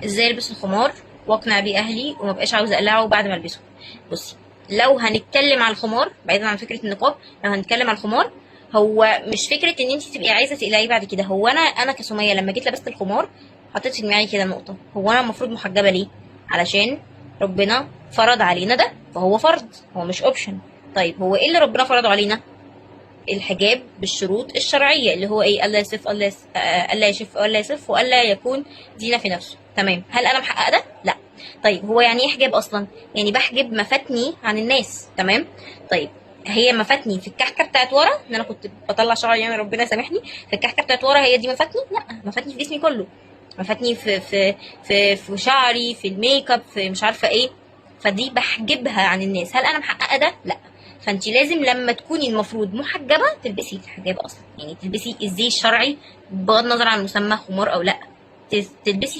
ازاي البس الخمار واقنع بيه اهلي وما بقاش عاوزه اقلعه بعد ما البسه؟ بصي، لو هنتكلم على الخمار بعيدا عن فكره النقاب، لو هنتكلم على الخمار، هو مش فكره ان انت تبقي عايزه تقلعيه بعد كده. هو انا كسميه لما جيت لبست الخمار حطيت في دماغي كده نقطه: هو انا المفروض محجبه ليه؟ علشان ربنا فرض علينا ده، فهو فرض، هو مش اوبشن. طيب هو ايه اللي ربنا فرضه علينا؟ الحجاب بالشروط الشرعيه، اللي هو ايه؟ الا يصف الا يشف والا يصف والا يكون زينه في نفسه. تمام، هل انا محققه ده؟ لا. طيب هو يعني ايه حجاب اصلا؟ يعني بحجب مفاتني عن الناس. تمام. طيب هي مفاتني في الكحكه بتاعت ورا، ان انا كنت بطلع شعري يعني ربنا سامحني، في الكحكه بتاعت ورا هي دي مفاتني؟ لا، مفاتني في جسمي كله، مفاتني في شعري، في الميك اب، في مش عارفه ايه، فدي بحجبها عن الناس. هل انا محققه ده؟ لا. فانت لازم لما تكوني المفروض محجبه تلبسي الحجاب اصلا، يعني تلبسي الزي الشرعي بغض النظر عن مسمى خمار او لا، تلبسي